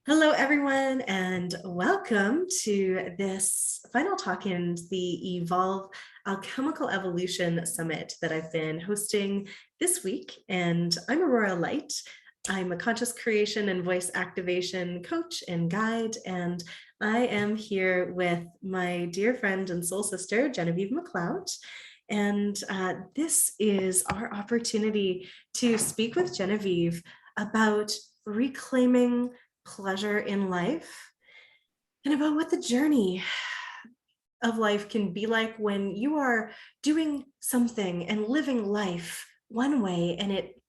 Hello, everyone, and welcome to this final talk in the Evolve Alchemical Evolution Summit that I've been hosting this week. And I'm Aurora Light. I'm a conscious creation and voice activation coach and guide, and I am here with my dear friend and soul sister, Genevieve Macleod. And this is our opportunity to speak with Genevieve about reclaiming pleasure in life and about what the journey of life can be like when you are doing something and living life one way and it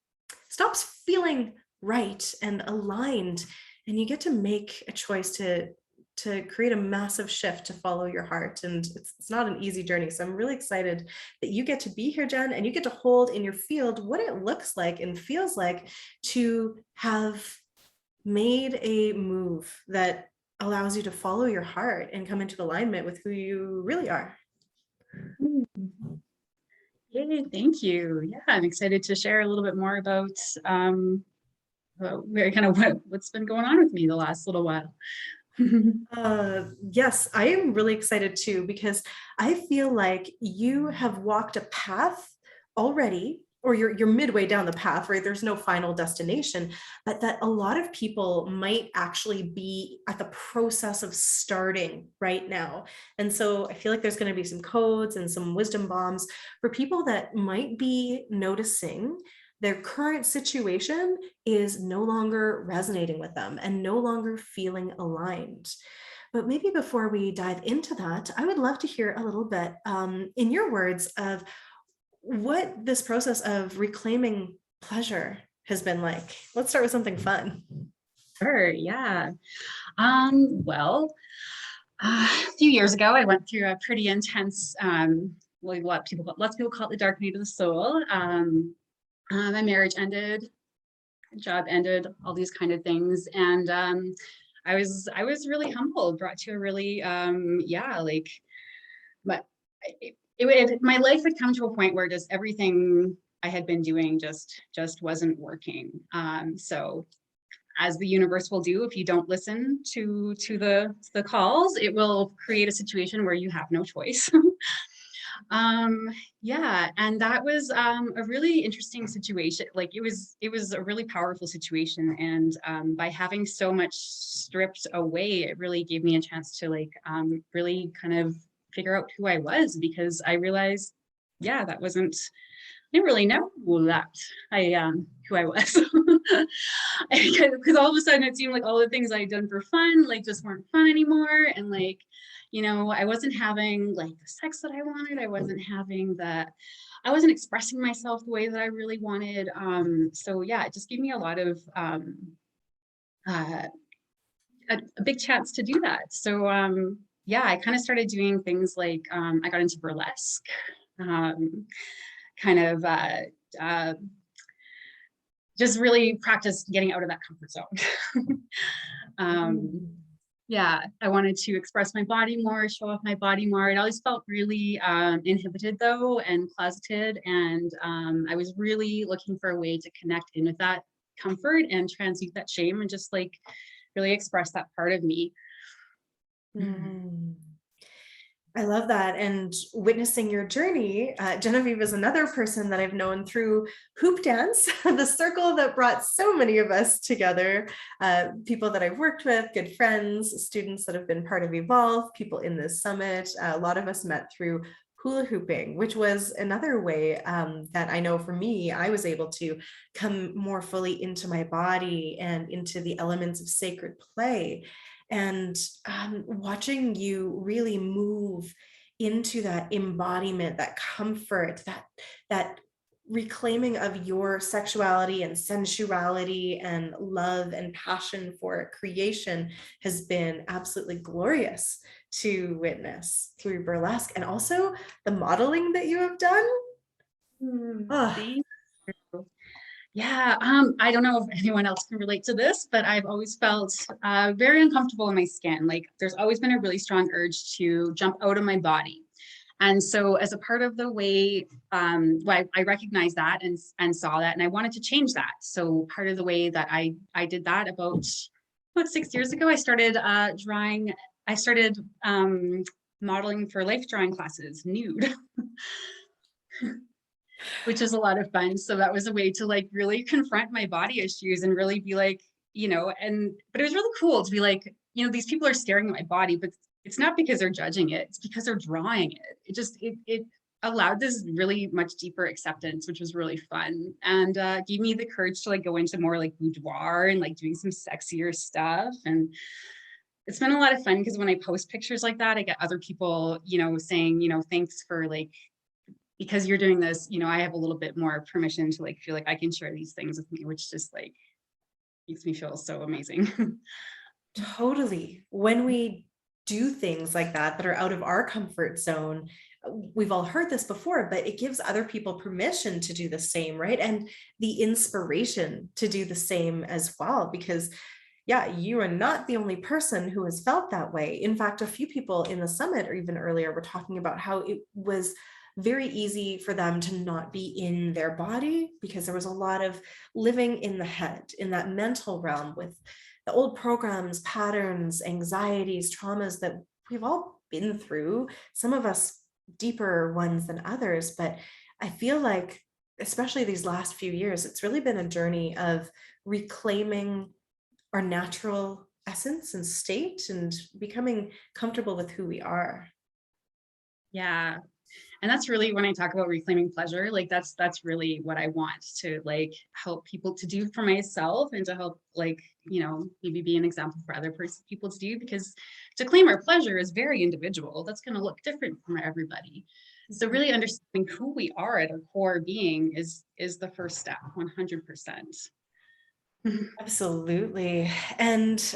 stops feeling right and aligned, and you get to make a choice to create a massive shift to follow your heart. And it's not an easy journey, so I'm really excited that you get to be here, Jen, and you get to hold in your field what it looks like and feels like to have made a move that allows you to follow your heart and come into alignment with who you really are. Yay, thank you. Yeah, I'm excited to share a little bit more about what's been going on with me the last little while. Yes, I am really excited too, because I feel like you have walked a path already, or you're midway down the path, right? There's no final destination, but that a lot of people might actually be at the process of starting right now. And so I feel like there's going to be some codes and some wisdom bombs for people that might be noticing their current situation is no longer resonating with them and no longer feeling aligned. But maybe before we dive into that, I would love to hear a little bit, in your words, of what this process of reclaiming pleasure has been like. Let's start with something fun. Sure, yeah. Well, a few years ago, I went through a pretty intense, like lots of people call it the dark night of the soul. My marriage ended, job ended, all these kind of things, and I was really humbled, brought to a really but my life had come to a point where just everything I had been doing just wasn't working. So as the universe will do, if you don't listen to the calls, it will create a situation where you have no choice. Yeah, and that was a really interesting situation. Like it was a really powerful situation, and by having so much stripped away, it really gave me a chance to really kind of figure out who I was, because I realized, yeah, I didn't really know that who I was. Because all of a sudden it seemed like all the things I'd done for fun just weren't fun anymore, and I wasn't having the sex that I wanted. I wasn't expressing myself the way that I really wanted. So yeah, it just gave me a lot of a big chance to do that. So yeah, I kind of started doing things like I got into burlesque, kind of just really practiced getting out of that comfort zone. Yeah, I wanted to express my body more, show off my body more. It always felt really inhibited though, and closeted. And I was really looking for a way to connect in with that comfort and transmute that shame and just really express that part of me. I love that. And witnessing your journey, Genevieve is another person that I've known through hoop dance, the circle that brought so many of us together, people that I've worked with, good friends, students that have been part of Evolve, people in this summit. A lot of us met through hula hooping, which was another way that I know for me, I was able to come more fully into my body and into the elements of sacred play. And watching you really move into that embodiment, that comfort, that reclaiming of your sexuality and sensuality and love and passion for creation has been absolutely glorious to witness through burlesque, and also the modeling that you have done. Thank you. Yeah, I don't know if anyone else can relate to this, but I've always felt very uncomfortable in my skin. There's always been a really strong urge to jump out of my body. And so as a part of the way, I recognized that and saw that, and I wanted to change that. So part of the way that I did that about about 6 years ago, I started drawing. I started modeling for life drawing classes nude, which is a lot of fun. So that was a way to like really confront my body issues and really be like, but it was really cool to be like, these people are staring at my body, but it's not because they're judging it. It's because they're drawing it. It allowed this really much deeper acceptance, which was really fun, and gave me the courage to like go into more like boudoir and like doing some sexier stuff. And it's been a lot of fun because when I post pictures like that, I get other people, saying, thanks for like, because you're doing this, I have a little bit more permission to like feel like I can share these things with me, which just like makes me feel so amazing. Totally. When we do things like that are out of our comfort zone, we've all heard this before, but it gives other people permission to do the same, right? And the inspiration to do the same as well, because yeah, you are not the only person who has felt that way. In fact, a few people in the summit or even earlier were talking about how it was very easy for them to not be in their body because there was a lot of living in the head, in that mental realm with the old programs, patterns, anxieties, traumas that we've all been through, some of us deeper ones than others. But I feel like, especially these last few years, it's really been a journey of reclaiming our natural essence and state and becoming comfortable with who we are. Yeah. And that's really when I talk about reclaiming pleasure, like that's really what I want to like help people to do for myself and to help like, maybe be an example for other people to do, because to claim our pleasure is very individual. That's going to look different from everybody. So really understanding who we are at our core being is the first step, 100%. Absolutely. And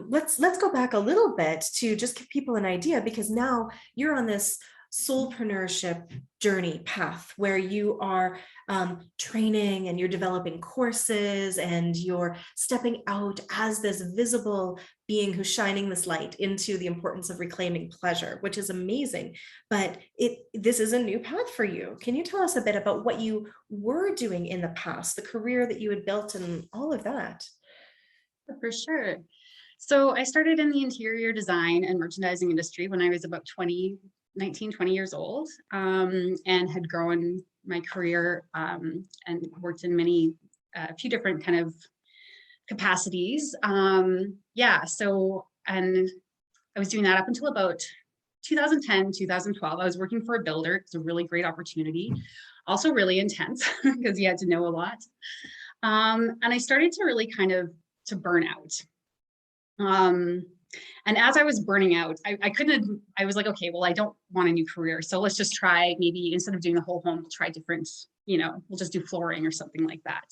let's go back a little bit to just give people an idea, because now you're on this soulpreneurship journey path where you are training and you're developing courses and you're stepping out as this visible being who's shining this light into the importance of reclaiming pleasure, which is amazing. But this is a new path for you. Can you tell us a bit about what you were doing in the past, the career that you had built and all of that? For sure. So I started in the interior design and merchandising industry when I was about 19, 20 years old, and had grown my career and worked in a few different kind of capacities. And I was doing that up until about 2010, 2012. I was working for a builder. It's a really great opportunity, also really intense because you had to know a lot. And I started to really kind of to burn out. And as I was burning out, I was like, okay, well, I don't want a new career. So let's just try, maybe instead of doing the whole home, we'll try different, we'll just do flooring or something like that.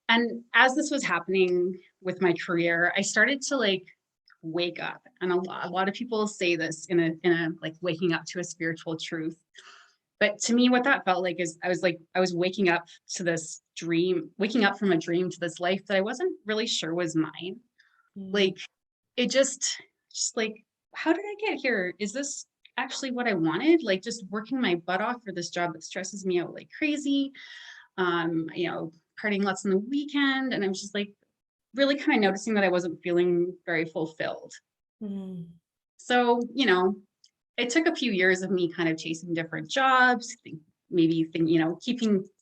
And as this was happening with my career, I started to like wake up. And a lot of people say this in a like waking up to a spiritual truth. But to me, what that felt like is I was waking up to this dream, waking up from a dream to this life that I wasn't really sure was mine. Like it just like, how did I get here? Is this actually what I wanted? Like just working my butt off for this job that stresses me out like crazy. Partying lots on the weekend. And I was just like really kind of noticing that I wasn't feeling very fulfilled. Mm. So, it took a few years of me kind of chasing different jobs, keeping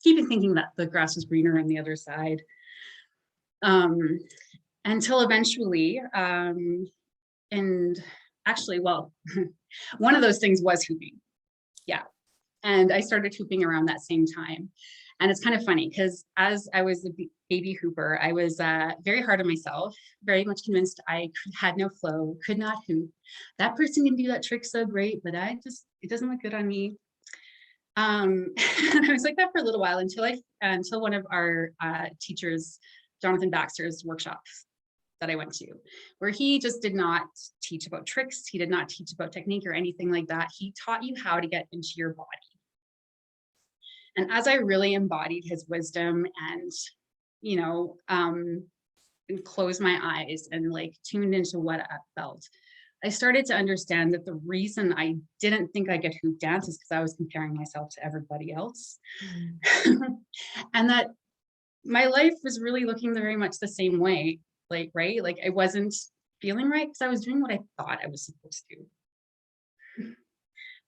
thinking that the grass was greener on the other side. Until eventually, and actually, well, one of those things was hooping. Yeah. And I started hooping around that same time. And it's kind of funny because as I was a baby hooper, I was very hard on myself, very much convinced I had no flow, could not hoop. That person can do that trick so great, but it doesn't look good on me. And I was like that for a little while until one of our teachers, Jonathan Baxter's workshops that I went to, where he just did not teach about tricks. He did not teach about technique or anything like that. He taught you how to get into your body. And as I really embodied his wisdom and, and closed my eyes and like tuned into what I felt, I started to understand that the reason I didn't think I could hoop dance is because I was comparing myself to everybody else. And that my life was really looking very much the same way. like, right? Like I wasn't feeling right because I was doing what I thought I was supposed to,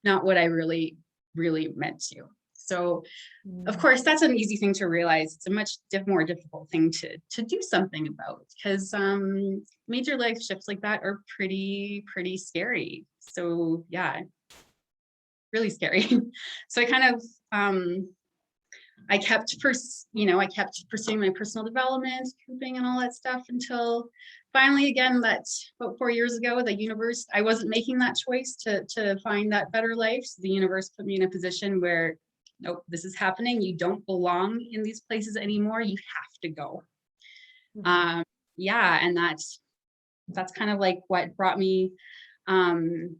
not what I really, really meant to. So of Mm. course, that's an easy thing to realize. It's a much more difficult thing to do something about because major life shifts like that are pretty scary. So yeah, really scary. So I kind of I kept pursuing my personal development, cooping and all that stuff until finally, again, that about 4 years ago, the universe, I wasn't making that choice to find that better life. So the universe put me in a position where, nope, this is happening. You don't belong in these places anymore. You have to go. Mhm. Um, yeah, and that's kind of like what um,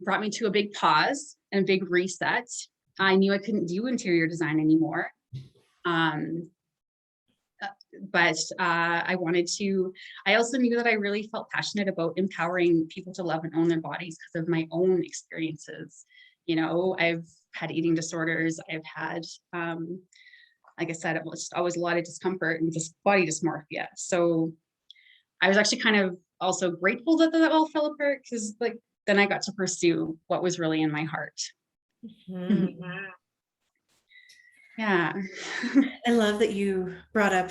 brought me to a big pause and a big reset. I knew I couldn't do interior design anymore. Um, but I also knew that I really felt passionate about empowering people to love and own their bodies because of my own experiences. I've had eating disorders. I've had, like I said, it was always a lot of discomfort and just body dysmorphia. So I was actually kind of also grateful that that all fell apart because like then I got to pursue what was really in my heart. Mhm. Yeah. I love that you brought up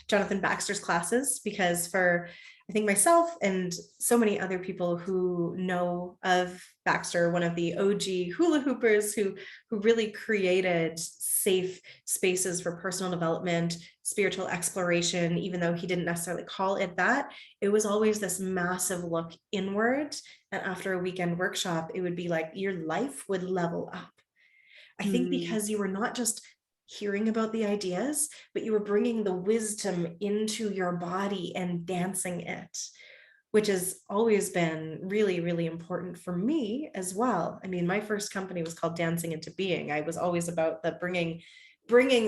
Jonathan Baxter's classes because for I think myself and so many other people who know of Baxter, one of the OG hula hoopers who really created safe spaces for personal development, spiritual exploration, even though he didn't necessarily call it that, it was always this massive look inward. And after a weekend workshop, it would be like your life would level up. I think Mm, because you were not just hearing about the ideas, but you were bringing the wisdom into your body and dancing it, which has always been really, really important for me as well. I mean, my first company was called Dancing into Being. I was always about the bringing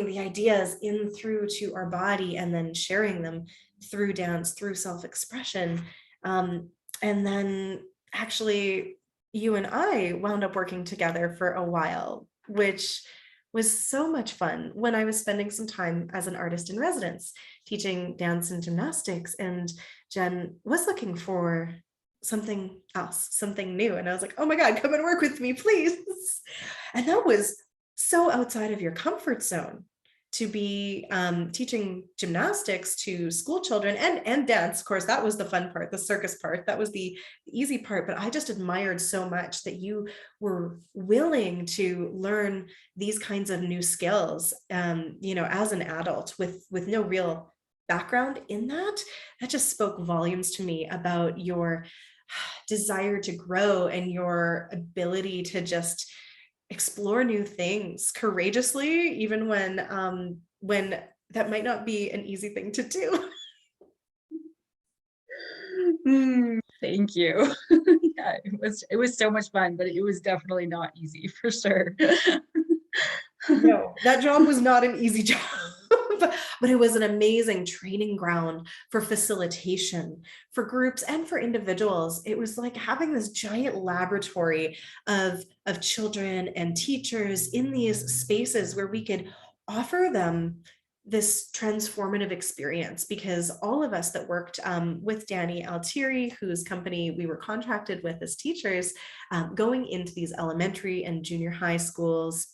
the ideas in through to our body and then sharing them through dance, through self-expression. And then actually you and I wound up working together for a while, which was so much fun when I was spending some time as an artist in residence, teaching dance and gymnastics. And Jen was looking for something else, something new. And I was like, oh my God, come and work with me, please. And that was so outside of your comfort zone to be teaching gymnastics to school children and dance. Of course, that was the fun part, the circus part. That was the easy part. But I just admired so much that you were willing to learn these kinds of new skills, as an adult with no real background in that. That just spoke volumes to me about your desire to grow and your ability to just explore new things courageously, even when that might not be an easy thing to do. thank you. Yeah, it was so much fun, but it was definitely not easy for sure. No, that job was not an easy job, but it was an amazing training ground for facilitation, for groups and for individuals. It was like having this giant laboratory of children and teachers in these spaces where we could offer them this transformative experience, because all of us that worked with Danny Altieri, whose company we were contracted with as teachers, going into these elementary and junior high schools,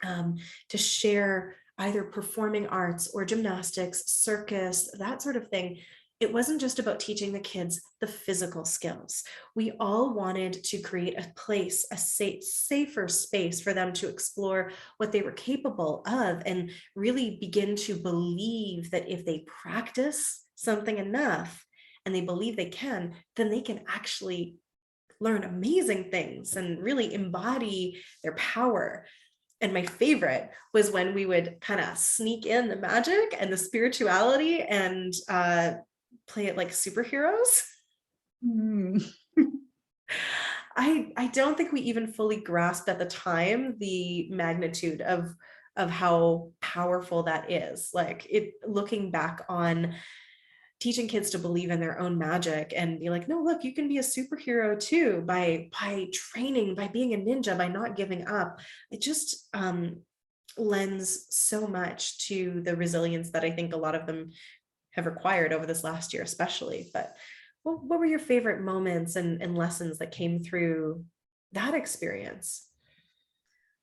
um, to share either performing arts or gymnastics, circus, that sort of thing. It wasn't just about teaching the kids the physical skills. We all wanted to create a place, a safer space for them to explore what they were capable of and really begin to believe that if they practice something enough and they believe they can, then they can actually learn amazing things and really embody their power. And my favorite was when we would kind of sneak in the magic and the spirituality and play it like superheroes. Mm. I don't think we even fully grasped at the time the magnitude of how powerful that is. Like it, looking back on teaching kids to believe in their own magic and be like, no, look, you can be a superhero too by training, by being a ninja, by not giving up. It just lends so much to the resilience that I think a lot of them have required over this last year, especially. But what were your favorite moments and lessons that came through that experience?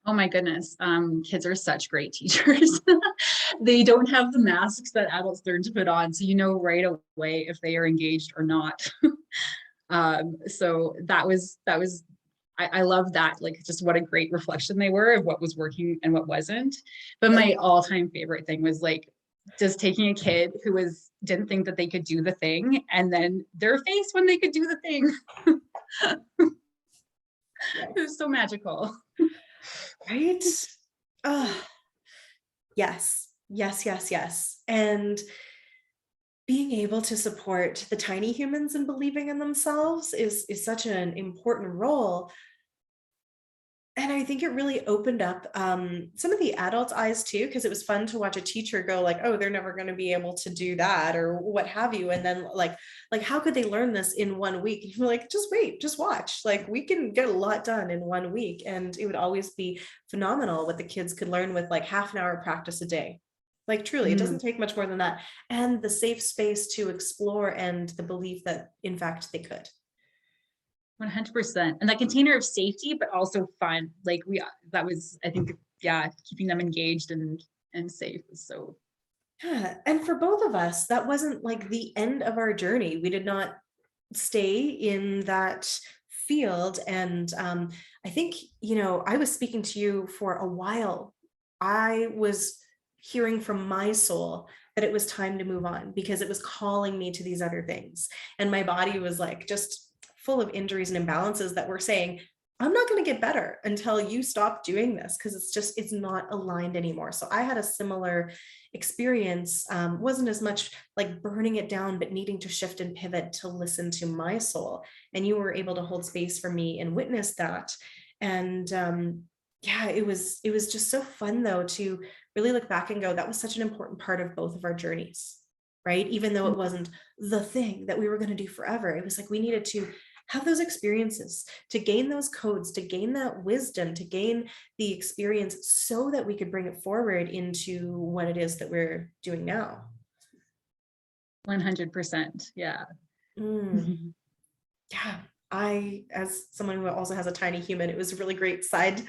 Oh my goodness. Kids are such great teachers. They don't have the masks that adults learn to put on. So you know right away if they are engaged or not. So that was I love that, like just what a great reflection they were of what was working and what wasn't. But my all-time favorite thing was like just taking a kid who didn't think that they could do the thing and then their face when they could do the thing. It was so magical. Right? Oh, yes, yes, yes, yes. And being able to support the tiny humans in believing in themselves is such an important role. And I think it really opened up some of the adults' eyes too, because it was fun to watch a teacher go like, "Oh, they're never going to be able to do that," or what have you. And then like, how could they learn this in 1 week? And you're like, just wait, just watch. Like, we can get a lot done in 1 week, and it would always be phenomenal what the kids could learn with like half an hour of practice a day. Like, truly, it Mm. doesn't take much more than that, and the safe space to explore and the belief that in fact they could. 100%. And that container of safety, but also fun. Like that was, I think, yeah, keeping them engaged and safe was so. Yeah, and for both of us, that wasn't like the end of our journey. We did not stay in that field. And I think, I was speaking to you for a while. I was hearing from my soul that it was time to move on because it was calling me to these other things. And my body was like just full of injuries and imbalances that were saying, I'm not going to get better until you stop doing this because it's not aligned anymore. So I had a similar experience, wasn't as much like burning it down, but needing to shift and pivot to listen to my soul. And you were able to hold space for me and witness that. And yeah, it was just so fun though to really look back and go, that was such an important part of both of our journeys, right? Even though it wasn't the thing that we were going to do forever, it was like we needed to have those experiences, to gain those codes, to gain that wisdom, to gain the experience so that we could bring it forward into what it is that we're doing now. 100%. Yeah. Mm, yeah. As someone who also has a tiny human, it was a really great side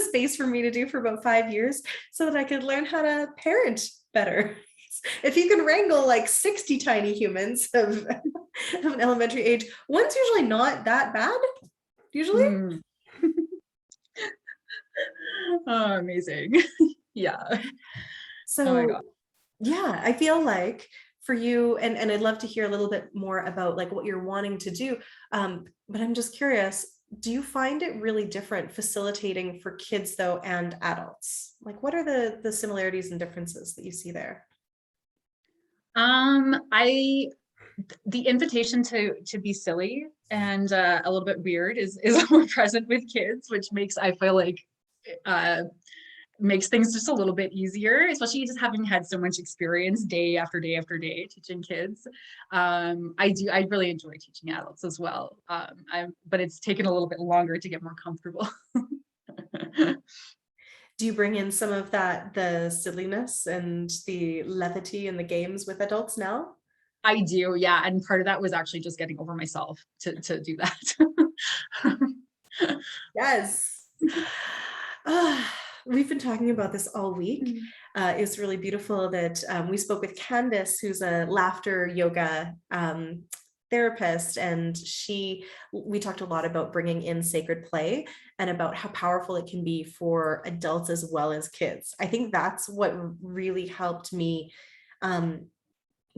space for me to do for about 5 years so that I could learn how to parent better. If you can wrangle like 60 tiny humans of an elementary age, one's usually not that bad, usually. Mm. Oh, amazing. Yeah. Oh my God. So yeah, I feel like for you, and I'd love to hear a little bit more about like what you're wanting to do. But I'm just curious, do you find it really different facilitating for kids though and adults? Like what are the similarities and differences that you see there? I the invitation to be silly and a little bit weird is more present with kids, which makes I feel like uh makes things just a little bit easier, especially just having had so much experience day after day after day teaching kids. I really enjoy teaching adults as well. But it's taken a little bit longer to get more comfortable. Do you bring in some of that, the silliness and the levity in the games with adults now? I do, yeah. And part of that was actually just getting over myself to do that. Yes. We've been talking about this all week. It's really beautiful that we spoke with Candace, who's a laughter yoga therapist, and we talked a lot about bringing in sacred play and about how powerful it can be for adults as well as kids. I think that's what really helped me, um,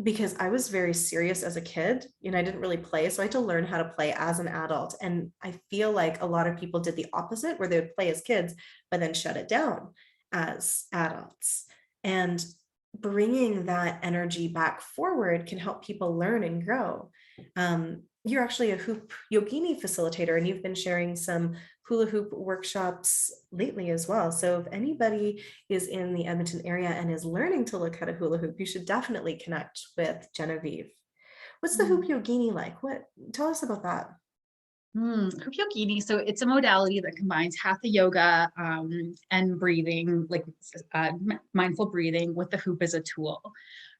because I was very serious as a kid and I didn't really play. So I had to learn how to play as an adult. And I feel like a lot of people did the opposite, where they would play as kids, but then shut it down as adults. And bringing that energy back forward can help people learn and grow. You're actually a hoop yogini facilitator, and you've been sharing some hula hoop workshops lately as well. So if anybody is in the Edmonton area and is learning to look at a hula hoop, you should definitely connect with Genevieve. What's the hoop Mm. yogini like? Tell us about that. Hoop so it's a modality that combines hatha yoga and breathing, like mindful breathing with the hoop as a tool.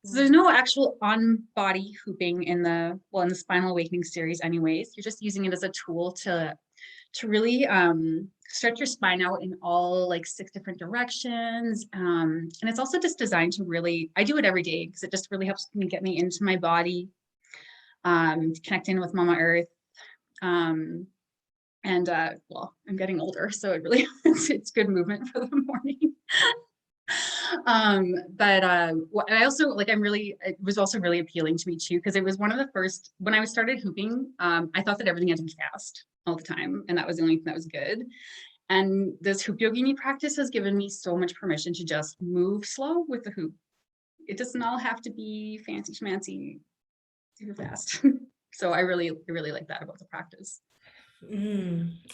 So there's no actual on-body hooping in the Spinal Awakening series anyways. You're just using it as a tool to really stretch your spine out in all like 6 different directions. And it's also just designed to really, I do it every day because it just really helps me get me into my body, connect in with Mama Earth. I'm getting older, so it really it's good movement for the morning. What I also like, it was also really appealing to me too, because it was one of the first, when I started hooping, I thought that everything had to be fast all the time, and that was the only thing that was good. And this hoop yogini practice has given me so much permission to just move slow with the hoop. It doesn't all have to be fancy schmancy, super fast. So I really like that about the practice.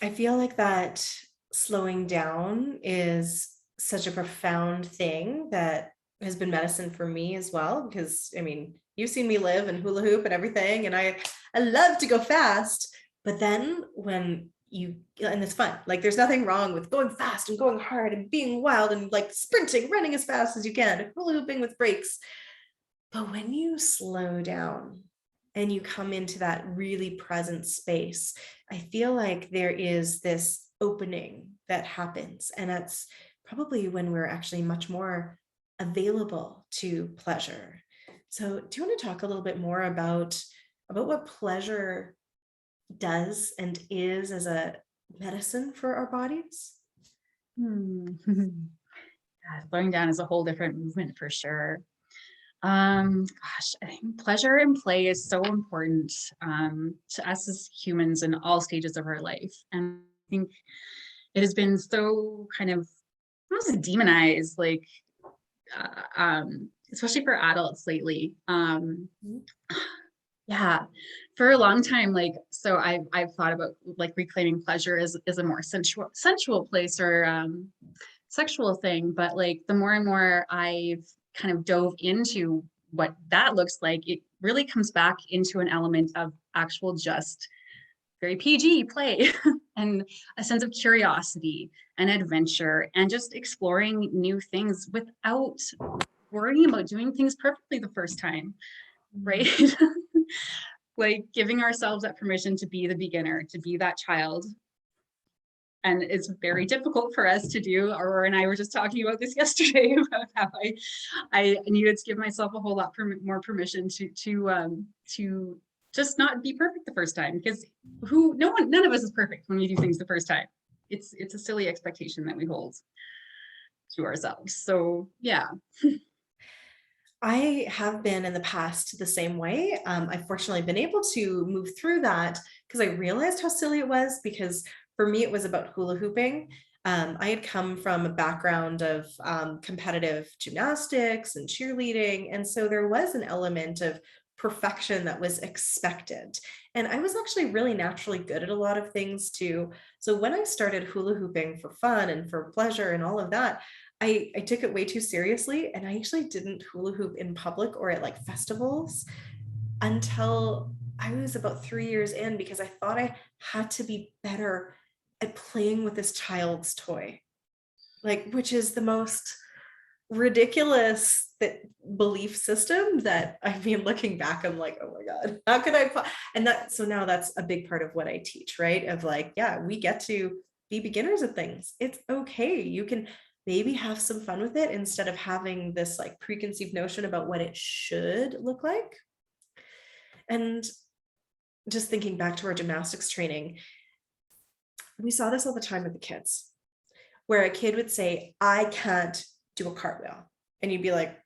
I feel like that slowing down is such a profound thing that has been medicine for me as well, because I mean, you've seen me live and hula hoop and everything, and I love to go fast, but then when and it's fun, like there's nothing wrong with going fast and going hard and being wild and like sprinting, running as fast as you can, hula hooping with breaks. But when you slow down and you come into that really present space, I feel like there is this opening that happens. And that's probably when we're actually much more available to pleasure. So do you want to talk a little bit more about what pleasure does and is as a medicine for our bodies? Slowing down is a whole different movement for sure. Gosh, I think pleasure and play is so important to us as humans in all stages of our life. And I think it has been so kind of almost demonized, like, especially for adults lately. Yeah, for a long time, like, so I've thought about like reclaiming pleasure as a more sensual place or sexual thing, but like the more and more I've kind of dove into what that looks like, it really comes back into an element of actual just very PG play and a sense of curiosity and adventure and just exploring new things without worrying about doing things perfectly the first time, right? Like giving ourselves that permission to be the beginner, to be that child. And it's very difficult for us to do. Aurora and I were just talking about this yesterday about how I needed to give myself a whole lot more permission to just not be perfect the first time, because none of us is perfect when we do things the first time. It's a silly expectation that we hold to ourselves. So yeah. I have been in the past the same way. I've fortunately been able to move through that because I realized how silly it was, because for me, it was about hula hooping. I had come from a background of competitive gymnastics and cheerleading. And so there was an element of perfection that was expected. And I was actually really naturally good at a lot of things too. So when I started hula hooping for fun and for pleasure and all of that, I took it way too seriously, and I actually didn't hula hoop in public or at like festivals until I was about 3 years in, because I thought I had to be better at playing with this child's toy, like, which is the most ridiculous belief system that, I mean, looking back, I'm like, oh my God, how could and that, so now that's a big part of what I teach, right? Of like, yeah, we get to be beginners at things. It's okay. You can maybe have some fun with it instead of having this like preconceived notion about what it should look like. And just thinking back to our gymnastics training, we saw this all the time with the kids, where a kid would say, I can't do a cartwheel. And you'd be like,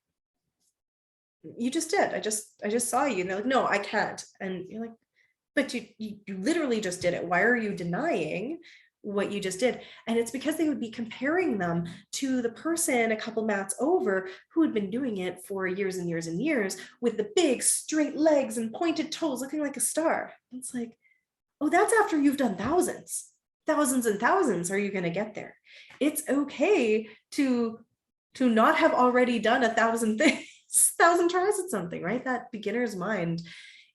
you just did. I just saw you. And they're like, no, I can't. And you're like, but you literally just did it. Why are you denying what you just did? And it's because they would be comparing them to the person a couple mats over who had been doing it for years and years and years with the big straight legs and pointed toes looking like a star. It's like, oh, that's after you've done thousands and thousands. Are you going to get there? It's okay to not have already done 1,000 things, 1,000 tries at something, right? That beginner's mind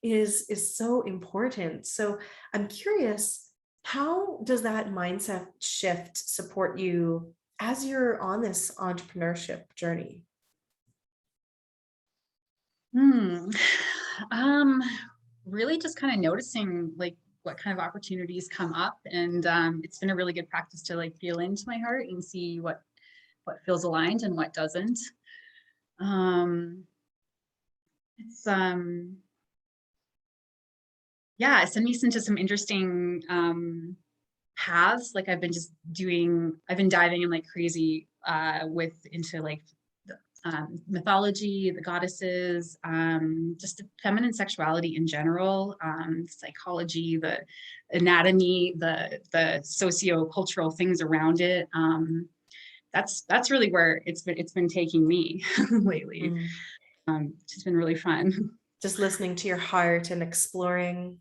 is so important. So I'm curious, How does that mindset shift support you as you're on this entrepreneurship journey? Hmm. Um, Really just kind of noticing like what kind of opportunities come up, and it's been a really good practice to like feel into my heart and see what feels aligned and what doesn't. Um, it's Yeah, it sent me into some interesting paths. Like I've been diving in like crazy with into like mythology, the goddesses, just the feminine sexuality in general, psychology, the anatomy, the socio-cultural things around it. That's really where it's been taking me lately. Mm. It's been really fun. Just listening to your heart and exploring.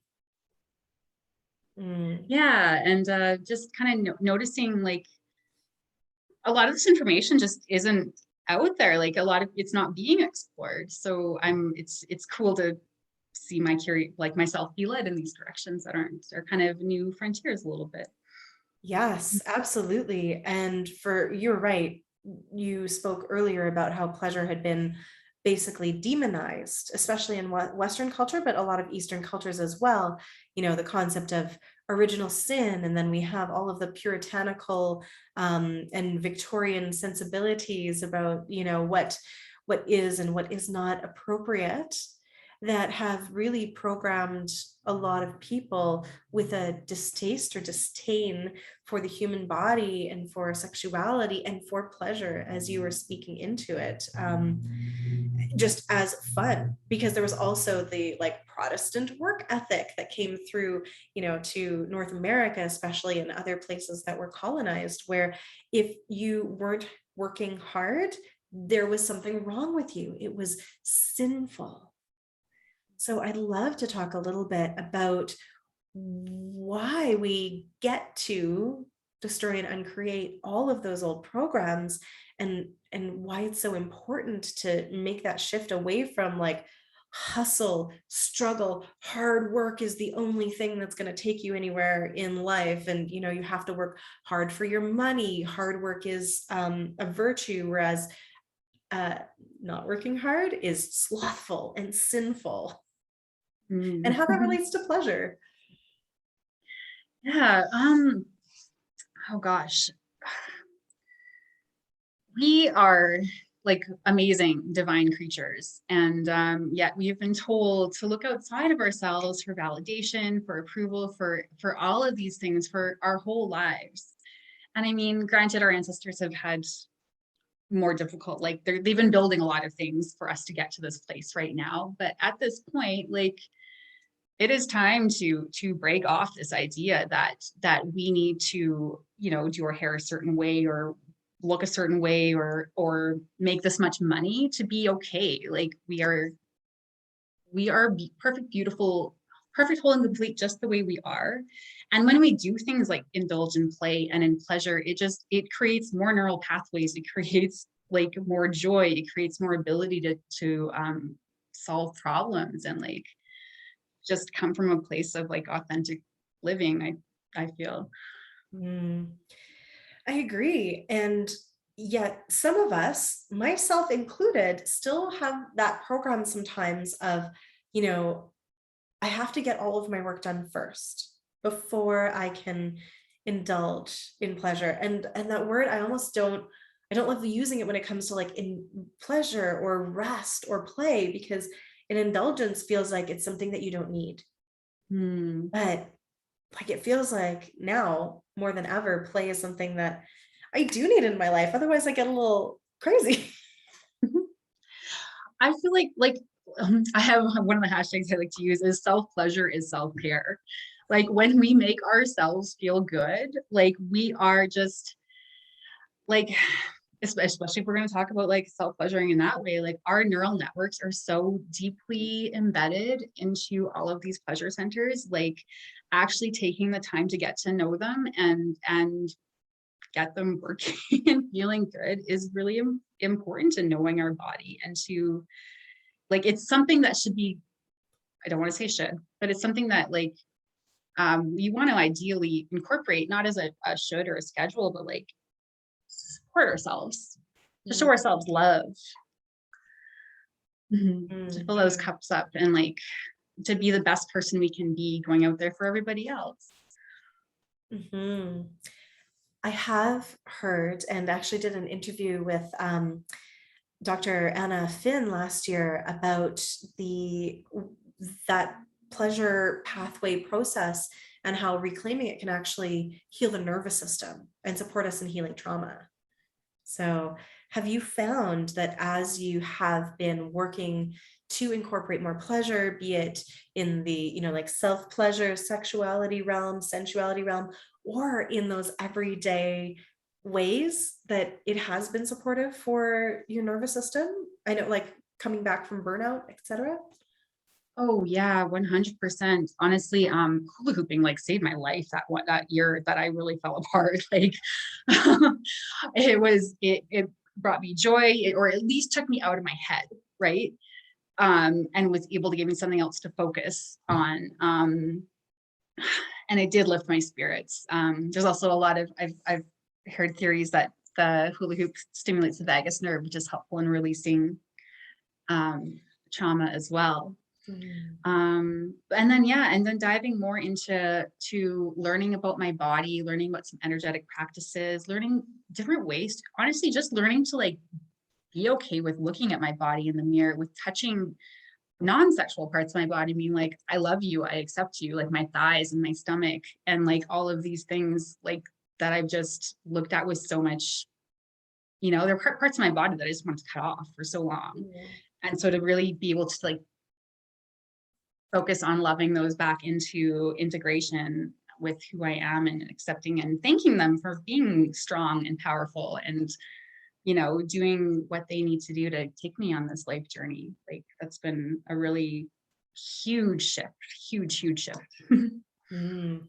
Mm. Yeah, and just kind of noticing like a lot of this information just isn't out there. Like a lot of it's not being explored. So it's cool to see like myself be led in these directions that are kind of new frontiers a little bit. Yes, absolutely. And you're right. You spoke earlier about how pleasure had been basically demonized, especially in Western culture, but a lot of Eastern cultures as well. The concept of original sin, and then we have all of the puritanical and Victorian sensibilities about, what is and what is not appropriate, that have really programmed a lot of people with a distaste or disdain for the human body and for sexuality and for pleasure, as you were speaking into it, just as fun, because there was also the like Protestant work ethic that came through, to North America, especially, and other places that were colonized, where if you weren't working hard, there was something wrong with you. It was sinful. So I'd love to talk a little bit about why we get to destroy and uncreate all of those old programs, and why it's so important to make that shift away from like hustle, struggle, hard work is the only thing that's going to take you anywhere in life. And you have to work hard for your money. Hard work is a virtue, whereas uh, not working hard is slothful and sinful, and Mm. how that relates to pleasure. Yeah. Oh gosh. We are like amazing divine creatures, and yet we've been told to look outside of ourselves for validation, for approval, for all of these things for our whole lives. And I mean, granted, our ancestors have had more difficult, like they've been building a lot of things for us to get to this place right now, but at this point, like it is time to break off this idea that we need to, do our hair a certain way or look a certain way or make this much money to be okay. Like we are perfect, beautiful, perfect, whole and complete just the way we are. And when we do things like indulge in play and in pleasure, it creates more neural pathways. It creates like more joy. It creates more ability to solve problems and like just come from a place of like authentic living. I feel. Mm, I agree. And yet, some of us, myself included, still have that program sometimes of, you know, I have to get all of my work done first before I can indulge in pleasure. And that word, I don't love using it when it comes to like in pleasure or rest or play, because an indulgence feels like it's something that you don't need. Hmm. But like it feels like now more than ever, play is something that I do need in my life. Otherwise, I get a little crazy. I feel like I have one of the hashtags I like to use is self pleasure is self care. Like when we make ourselves feel good, like we are just like especially if we're going to talk about like self pleasuring in that way, like our neural networks are so deeply embedded into all of these pleasure centers. Like actually taking the time to get to know them and get them working and feeling good is really important to knowing our body and to like it's something that should be, I don't want to say should, but it's something that like we want to ideally incorporate, not as a should or a schedule, but like support ourselves, to show ourselves love, to fill those cups up, and like to be the best person we can be going out there for everybody else. Mhm. I have heard and actually did an interview with Dr. Anna Finn last year about the that pleasure pathway process and how reclaiming it can actually heal the nervous system and support us in healing trauma. So, have you found that as you have been working to incorporate more pleasure, be it in the, like self pleasure, sexuality realm, sensuality realm, or in those everyday ways, that it has been supportive for your nervous system? I know, like coming back from burnout, etc. Oh yeah, 100%. Honestly, hula hooping like saved my life that year that I really fell apart. Like it brought me joy, or at least took me out of my head, right? And was able to give me something else to focus on. And it did lift my spirits. There's also a lot of I've heard theories that the hula hoop stimulates the vagus nerve, which is helpful in releasing trauma as well. And then diving more into learning about my body, learning about some energetic practices, learning different ways to, honestly, just learning to like be okay with looking at my body in the mirror, with touching non-sexual parts of my body, being like, I love you, I accept you, like my thighs and my stomach, and like all of these things like that I've just looked at with so much, there are parts of my body that I just wanted to cut off for so long. And so to really be able to like focus on loving those back into integration with who I am, and accepting and thanking them for being strong and powerful, and doing what they need to do to take me on this life journey. Like that's been a really huge shift, huge shift. Mm.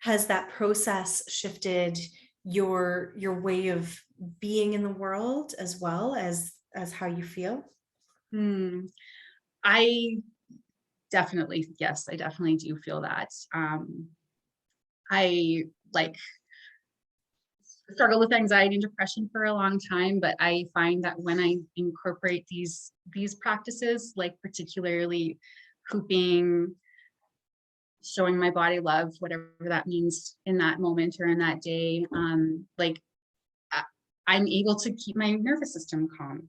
Has that process shifted your way of being in the world as well as how you feel? Hmm. I definitely, yes, I definitely do feel that. I like struggled with anxiety and depression for a long time, but I find that when I incorporate these practices, like particularly hooping, showing my body love, whatever that means in that moment or in that day, like I'm able to keep my nervous system calm,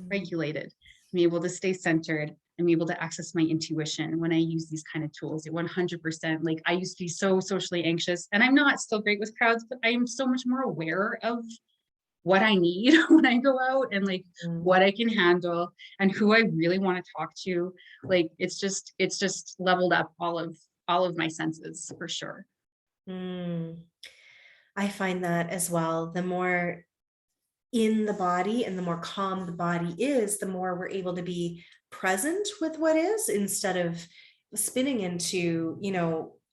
regulated. I'm able to stay centered. I'm able to access my intuition when I use these kind of tools. It 100%. Like I used to be so socially anxious, and I'm not still great with crowds, but I am so much more aware of what I need when I go out, and like what I can handle and who I really want to talk to. Like it's just leveled up all of my senses for sure. Mm. I find that as well. The more in the body and the more calm the body is, the more we're able to be present with what is, instead of spinning into,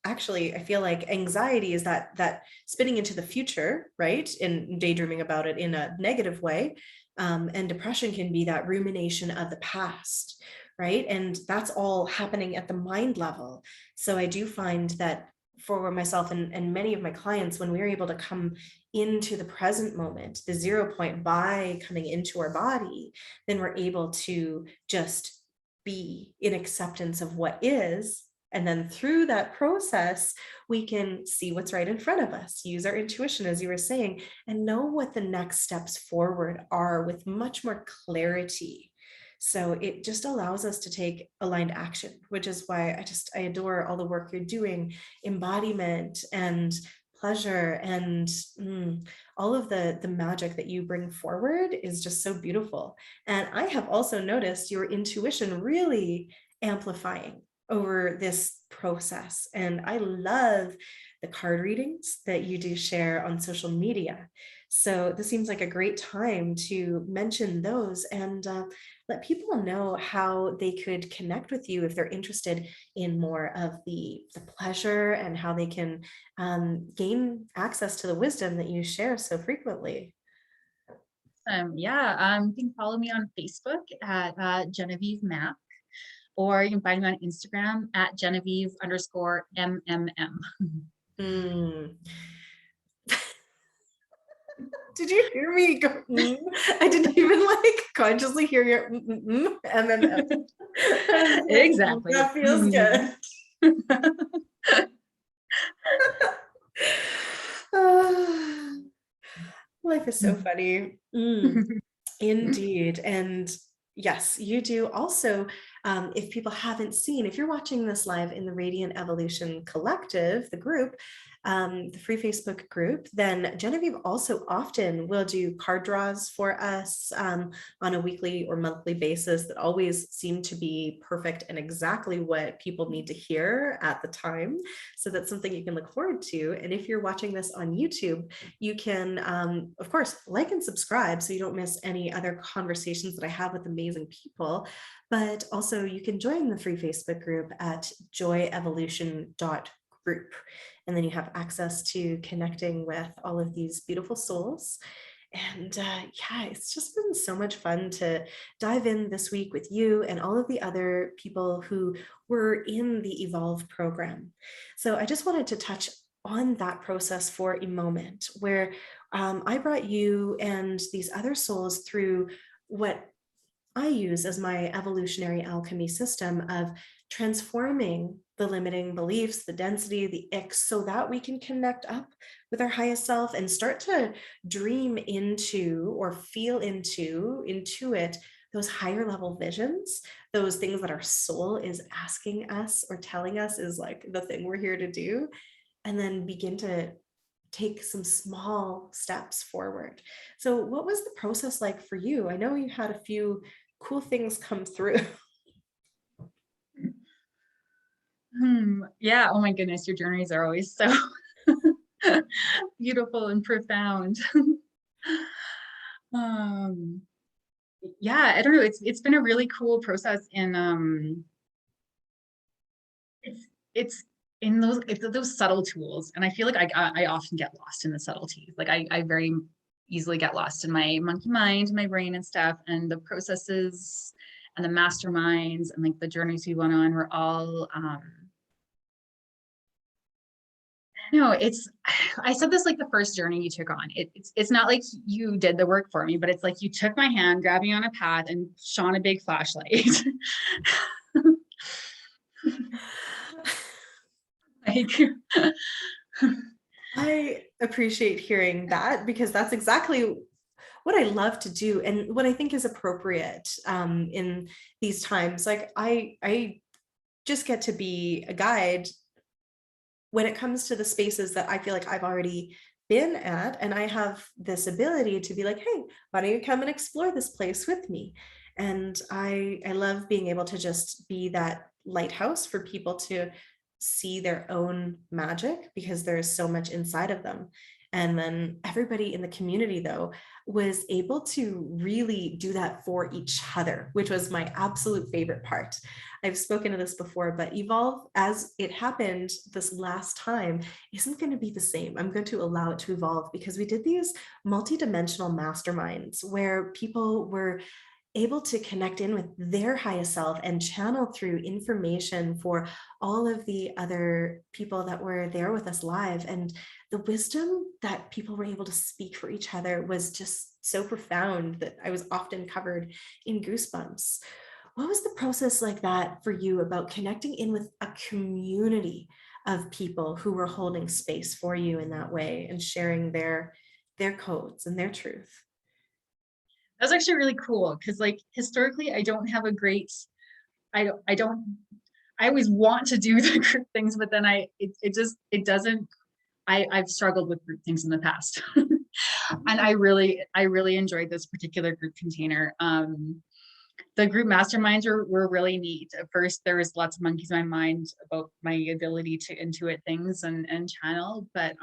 actually, I feel like anxiety is that spinning into the future, right? And daydreaming about it in a negative way. And depression can be that rumination of the past, right? And that's all happening at the mind level. So I do find that for myself and many of my clients, when we're able to come into the present moment, the 0 point, by coming into our body, then we're able to just be in acceptance of what is. And then through that process, we can see what's right in front of us, use our intuition, as you were saying, and know what the next steps forward are with much more clarity. So it just allows us to take aligned action, which is why I adore all the work you're doing, embodiment and pleasure, and all of the magic that you bring forward is just so beautiful. And I have also noticed your intuition really amplifying over this process. And I love the card readings that you do share on social media. So this seems like a great time to mention those and let people know how they could connect with you if they're interested in more of the pleasure, and how they can gain access to the wisdom that you share so frequently. Yeah, you can follow me on Facebook at Genevieve Mac. or you can find me on Instagram at Genevieve_MMM. Mm. Did you hear me go? I didn't even like consciously hear your MMM. Exactly. That feels good. Life is so funny. Indeed. And yes, you do also. If people haven't seen, if you're watching this live in the Radiant Evolution Collective, the group, the free Facebook group, then Genevieve also often will do card draws for us on a weekly or monthly basis that always seem to be perfect and exactly what people need to hear at the time. So that's something you can look forward to. And if you're watching this on YouTube, you can, of course, like and subscribe so you don't miss any other conversations that I have with amazing people. But also you can join the free Facebook group at joyevolution.group. And then you have access to connecting with all of these beautiful souls. And yeah, it's just been so much fun to dive in this week with you and all of the other people who were in the Evolve program. So I just wanted to touch on that process for a moment where I brought you and these other souls through what I use as my evolutionary alchemy system of transforming the limiting beliefs, the density, the icks, so that we can connect up with our highest self and start to dream into or feel into, intuit those higher level visions, those things that our soul is asking us or telling us is like the thing we're here to do, and then begin to take some small steps forward. So, what was the process like for you? I know you had a few cool things come through. Yeah. Oh my goodness. Your journeys are always so beautiful and profound. um, yeah, I don't know. It's been a really cool process, and it's in those subtle tools, and I feel like I often get lost in the subtleties. Like I very easily get lost in my monkey mind, my brain, and stuff, and the processes and the masterminds and like the journeys we went on were all no, it's I said this like the first journey you took on. It's not like you did the work for me, but it's like you took my hand, grabbed me on a path, and shone a big flashlight. Like I appreciate hearing that because that's exactly what I love to do and what I think is appropriate in these times. Like I just get to be a guide when it comes to the spaces that I feel like I've already been at, and I have this ability to be like, hey, why don't you come and explore this place with me? And I love being able to just be that lighthouse for people to see their own magic because there is so much inside of them. And then everybody in the community, though, was able to really do that for each other, which was my absolute favorite part. I've spoken of this before, but Evolve, as it happened this last time, isn't going to be the same. I'm going to allow it to evolve because we did these multidimensional masterminds where people were able to connect in with their highest self and channel through information for all of the other people that were there with us live. And the wisdom that people were able to speak for each other was just so profound that I was often covered in goosebumps. What was the process like that for you about connecting in with a community of people who were holding space for you in that way and sharing their codes and their truth? that's actually really cool because like historically I don't have a great I don't I always want to do the group things, but then it just it doesn't I've struggled with group things in the past. And I really enjoyed this particular group container. The group masterminds were really neat. At first, there was lots of monkeys in my mind about my ability to intuit things and channel, but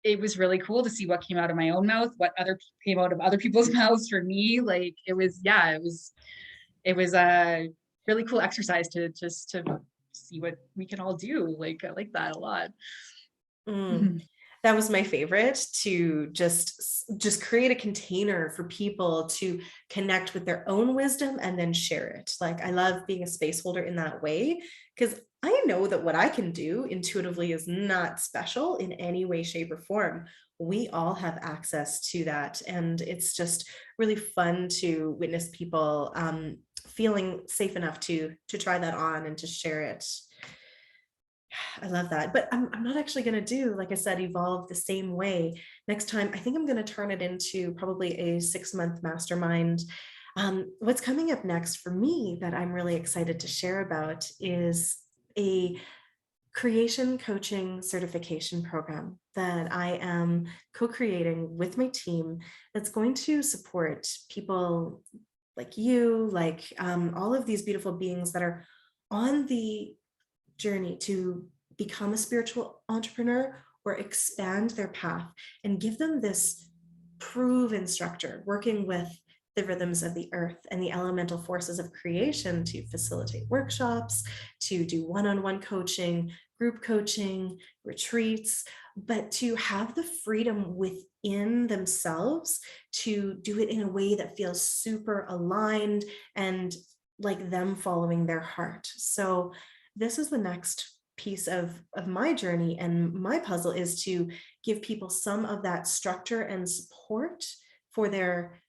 it was really cool to see what came out of my own mouth, what other came out of other people's mouths for me. Like it was, yeah, it was a really cool exercise to see what we can all do. Like I like that a lot. Mm. that was my favorite, to just create a container for people to connect with their own wisdom and then share it. Like, I love being a space holder in that way, because I know that what I can do intuitively is not special in any way, shape, or form. We all have access to that. And it's just really fun to witness people feeling safe enough to try that on and to share it. I love that. But I'm not actually going to do, like I said, evolve the same way next time. I think I'm going to turn it into probably a 6-month mastermind. What's coming up next for me that I'm really excited to share about is a creation coaching certification program that I am co-creating with my team, that's going to support people like you, like all of these beautiful beings that are on the journey to become a spiritual entrepreneur or expand their path, and give them this proven structure working with the rhythms of the earth and the elemental forces of creation to facilitate workshops, to do one-on-one coaching, group coaching, retreats, but to have the freedom within themselves to do it in a way that feels super aligned and like them following their heart. So this is the next piece of my journey, and my puzzle is to give people some of that structure and support for their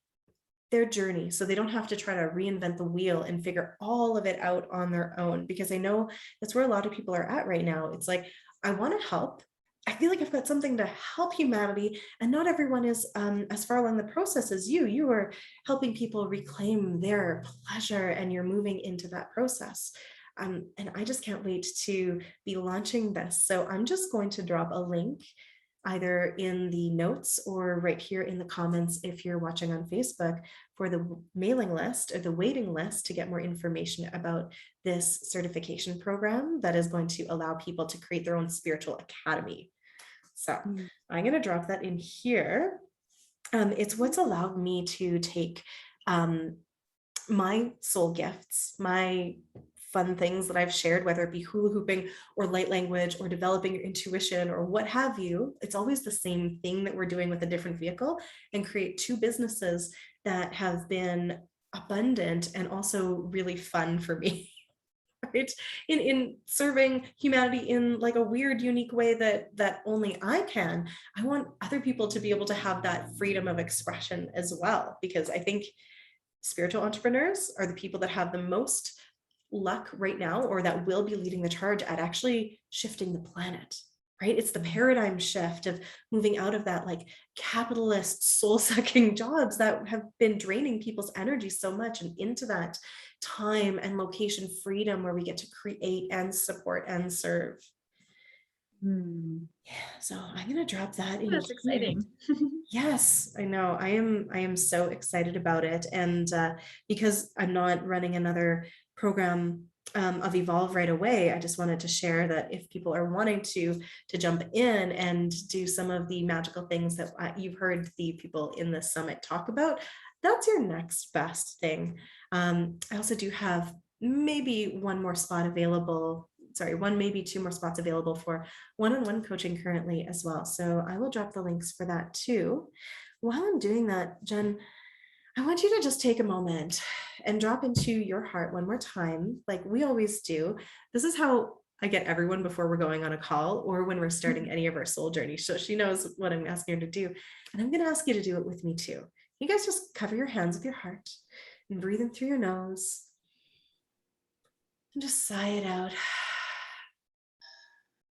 journey, so they don't have to try to reinvent the wheel and figure all of it out on their own, because I know that's where a lot of people are at right now. It's like, I want to help. I feel like I've got something to help humanity, and not everyone is as far along the process as you. You are helping people reclaim their pleasure, and you're moving into that process. And I just can't wait to be launching this. So I'm just going to drop a link either in the notes or right here in the comments if you're watching on Facebook, for the mailing list or the waiting list to get more information about this certification program that is going to allow people to create their own spiritual academy. So I'm going to drop that in here. It's what's allowed me to take my soul gifts, my fun things that I've shared, whether it be hula hooping or light language or developing your intuition or what have you. It's always the same thing that we're doing with a different vehicle, and create 2 businesses that have been abundant and also really fun for me. Right, in serving humanity in like a weird, unique way that only I can. I want other people to be able to have that freedom of expression as well, because I think spiritual entrepreneurs are the people that have the most luck right now, or that will be leading the charge at actually shifting the planet. Right, it's the paradigm shift of moving out of that like capitalist soul-sucking jobs that have been draining people's energy so much, and into that time and location freedom where we get to create and support and serve. Yeah, so I'm going to drop that in. That's exciting. Yes, I know. I am so excited about it. And because I'm not running another program of Evolve right away, I just wanted to share that if people are wanting to jump in and do some of the magical things that you've heard the people in the summit talk about, that's your next best thing. I also do have maybe one more spot available. Sorry, one, maybe 2 more spots available for one-on-one coaching currently as well. So I will drop the links for that too. While I'm doing that, Jen, I want you to just take a moment and drop into your heart one more time, like we always do. This is how I get everyone before we're going on a call or when we're starting any of our soul journey. So she knows what I'm asking her to do. And I'm going to ask you to do it with me too. You guys just cover your hands with your heart and breathe in through your nose and just sigh it out.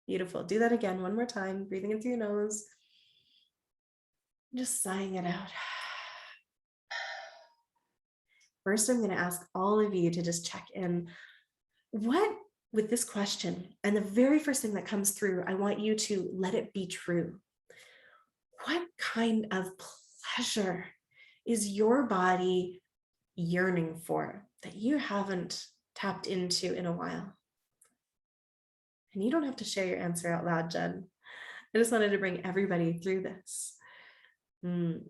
Beautiful. Do that again one more time, breathing in through your nose, just sighing it out. First, I'm going to ask all of you to just check in. What, with this question, and the very first thing that comes through, I want you to let it be true. What kind of pleasure is your body yearning for that you haven't tapped into in a while? And you don't have to share your answer out loud, Jen. I just wanted to bring everybody through this. And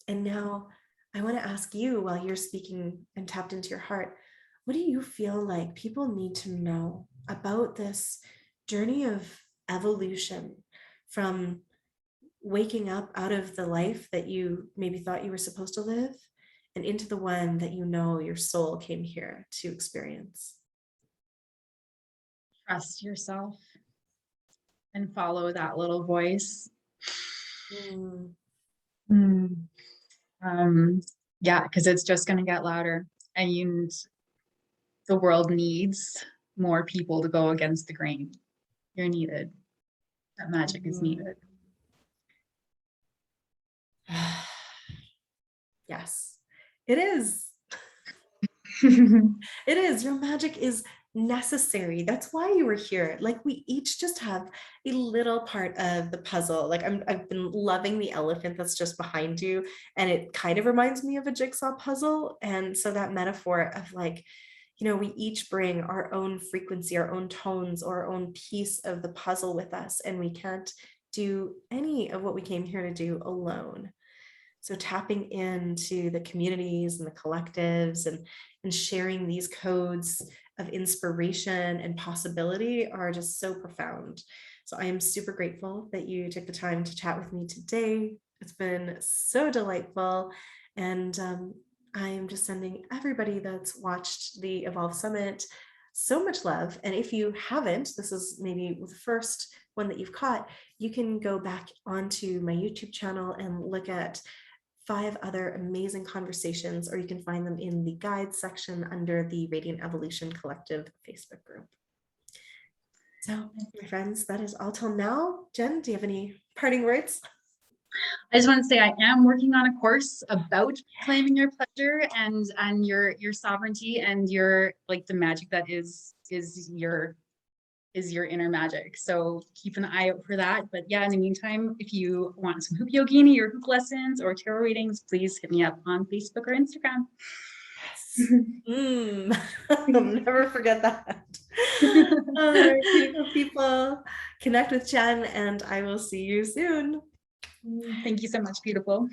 now I want to ask you, while you're speaking and tapped into your heart, what do you feel like people need to know about this journey of evolution from waking up out of the life that you maybe thought you were supposed to live and into the one that you know your soul came here to experience. Trust yourself and follow that little voice. Mm. Yeah, because it's just going to get louder, and the world needs more people to go against the grain. You're needed. That magic is needed. Yes, it is. It is. Your magic is necessary. That's why you were here. Like, we each just have a little part of the puzzle. Like, I've been loving the elephant that's just behind you, and it kind of reminds me of a jigsaw puzzle. And so that metaphor of, like, we each bring our own frequency, our own tones, or our own piece of the puzzle with us, and we can't do any of what we came here to do alone. So tapping into the communities and the collectives and sharing these codes of inspiration and possibility are just so profound. So I am super grateful that you took the time to chat with me today. It's been so delightful. And I am just sending everybody that's watched the Evolve Summit so much love. And if you haven't, this is maybe the first one that you've caught, you can go back onto my YouTube channel and look at 5 other amazing conversations, or you can find them in the guides section under the Radiant Evolution Collective Facebook group. So, my friends, that is all till now. Jen, do you have any parting words? I just want to say I am working on a course about claiming your pleasure and your sovereignty and your, like, the magic that is your inner magic. So keep an eye out for that. But yeah, in the meantime, if you want some hoop yogini or hoop lessons or tarot readings, please hit me up on Facebook or Instagram. Yes. I'll never forget that. All right, beautiful people, connect with Jen, and I will see you soon. Thank you so much, beautiful.